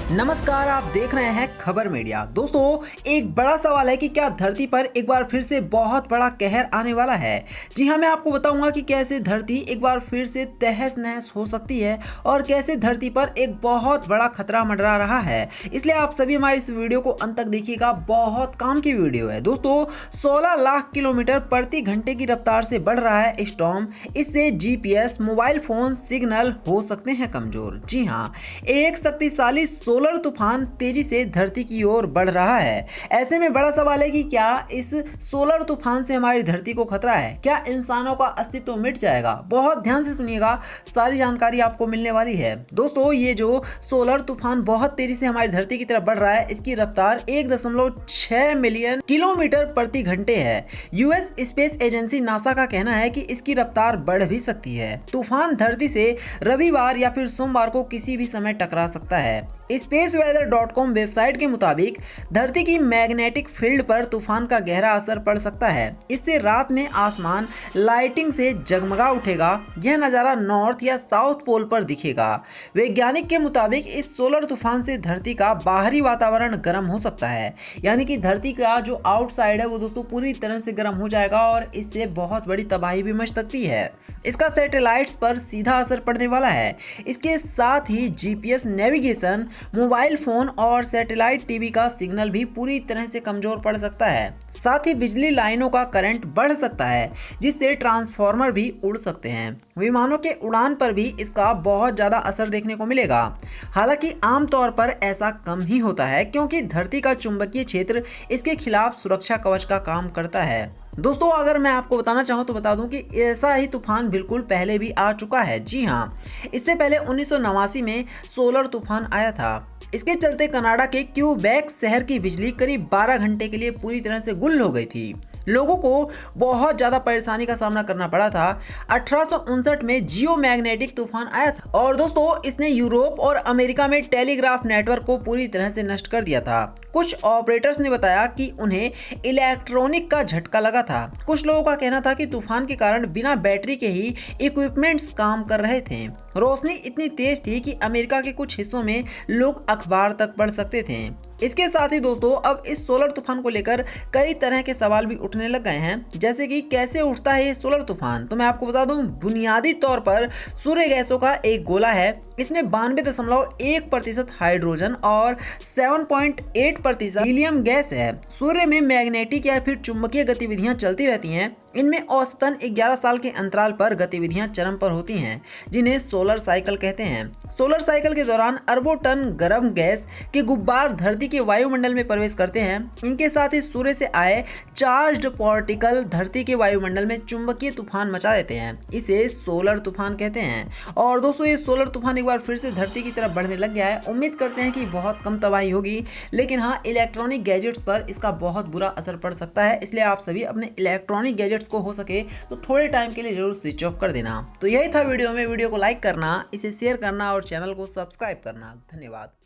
नमस्कार, आप देख रहे हैं खबर मीडिया। दोस्तों, एक बड़ा सवाल है कि क्या धरती पर एक बार फिर से बहुत बड़ा कहर आने वाला है। जी हां, मैं आपको बताऊंगा कि कैसे धरती एक बार फिर से तहस नहस हो सकती है और कैसे धरती पर एक बहुत बड़ा खतरा मंडरा रहा है। इसलिए आप सभी हमारी इस वीडियो को अंत तक देखिएगा, बहुत काम की वीडियो है। दोस्तों, 16 लाख किलोमीटर प्रति घंटे की रफ्तार से बढ़ रहा है स्टॉर्म। इससे जीपीएस, मोबाइल फोन सिग्नल हो सकते हैं कमजोर। जी हाँ, एक शक्तिशाली सोलर तूफान तेजी से धरती की ओर बढ़ रहा है। ऐसे में बड़ा सवाल है कि क्या इस सोलर तूफान से हमारी धरती को खतरा है? क्या इंसानों का अस्तित्व मिट जाएगा? बहुत ध्यान से सुनिएगा, सारी जानकारी आपको मिलने वाली है। दोस्तों, ये जो सोलर तूफान बहुत तेजी से हमारी धरती की तरफ बढ़ रहा है, इसकी रफ्तार 1.6 मिलियन किलोमीटर प्रति घंटे है। यूएस स्पेस एजेंसी नासा का कहना है कि इसकी रफ्तार बढ़ भी सकती है। तूफान धरती से रविवार या फिर सोमवार को किसी भी समय टकरा सकता है। spaceweather.com वेबसाइट के मुताबिक धरती की मैग्नेटिक फील्ड पर तूफान का गहरा असर पड़ सकता है। इससे रात में आसमान लाइटिंग से जगमगा उठेगा। यह नज़ारा नॉर्थ या साउथ पोल पर दिखेगा। वैज्ञानिक के मुताबिक इस सोलर तूफान से धरती का बाहरी वातावरण गर्म हो सकता है, यानी कि धरती का जो आउटसाइड है वो दोस्तों पूरी तरह से गर्म हो जाएगा और इससे बहुत बड़ी तबाही भी मच सकती है। इसका सैटेलाइट्स पर सीधा असर पड़ने वाला है। इसके साथ ही जीपीएस नेविगेशन, मोबाइल फोन और सैटेलाइट टीवी का सिग्नल भी पूरी तरह से कमजोर पड़ सकता है। साथ ही बिजली लाइनों का करंट बढ़ सकता है, जिससे ट्रांसफार्मर भी उड़ सकते हैं। विमानों के उड़ान पर भी इसका बहुत ज़्यादा असर देखने को मिलेगा। हालांकि आमतौर पर ऐसा कम ही होता है, क्योंकि धरती का चुंबकीय क्षेत्र इसके खिलाफ सुरक्षा कवच का काम करता है। दोस्तों, अगर मैं आपको बताना चाहूँ तो बता दूं कि ऐसा ही तूफान बिल्कुल पहले भी आ चुका है। जी हाँ, इससे पहले 1989 में सोलर तूफान आया था। इसके चलते कनाडा के क्यूबेक शहर की बिजली करीब 12 घंटे के लिए पूरी तरह से गुल हो गई थी। लोगों को बहुत ज़्यादा परेशानी का सामना करना पड़ा था। 1859 में जियो मैग्नेटिक तूफान आया था और दोस्तों इसने यूरोप और अमेरिका में टेलीग्राफ नेटवर्क को पूरी तरह से नष्ट कर दिया था। कुछ ऑपरेटर्स ने बताया कि उन्हें इलेक्ट्रॉनिक का झटका लगा था। कुछ लोगों का कहना था कि तूफान के कारण बिना बैटरी के ही इक्विपमेंट्स काम कर रहे थे। रोशनी इतनी तेज थी कि अमेरिका के कुछ हिस्सों में लोग अखबार तक पढ़ सकते थे। इसके साथ ही दोस्तों अब इस सोलर तूफान को लेकर कई तरह के सवाल भी उठने लग गए हैं, जैसे कि कैसे उठता है ये सोलर तूफान। तो मैं आपको बता दूं, बुनियादी तौर पर सूर्य गैसों का एक गोला है। इसमें 92.1% हाइड्रोजन और 7.8% हीलियम गैस है। सूर्य में मैग्नेटिक या फिर चुंबकीय गतिविधियां चलती रहती हैं। इनमें औसतन 11 साल के अंतराल पर गतिविधियां चरम पर होती हैं, जिन्हें सोलर साइकिल कहते हैं। सोलर साइकिल के दौरान अरबों टन गर्म गैस के गुब्बार धरती के वायुमंडल में प्रवेश करते हैं। इनके साथ ही सूर्य से आए चार्ज्ड पार्टिकल धरती के वायुमंडल में चुंबकीय तूफान मचा देते हैं। इसे सोलर तूफान कहते हैं। और दोस्तों, ये सोलर तूफान एक बार फिर से धरती की तरफ बढ़ने लग गया है। उम्मीद करते हैं कि बहुत कम तबाही होगी, लेकिन हाँ, इलेक्ट्रॉनिक गैजेट्स पर इसका बहुत बुरा असर पड़ सकता है। इसलिए आप सभी अपने इलेक्ट्रॉनिक गैजेट्स को हो सके तो थोड़े टाइम के लिए जरूर स्विच ऑफ कर देना। तो यही था वीडियो में। वीडियो को लाइक करना, इसे शेयर करना और चैनल को सब्सक्राइब करना। धन्यवाद।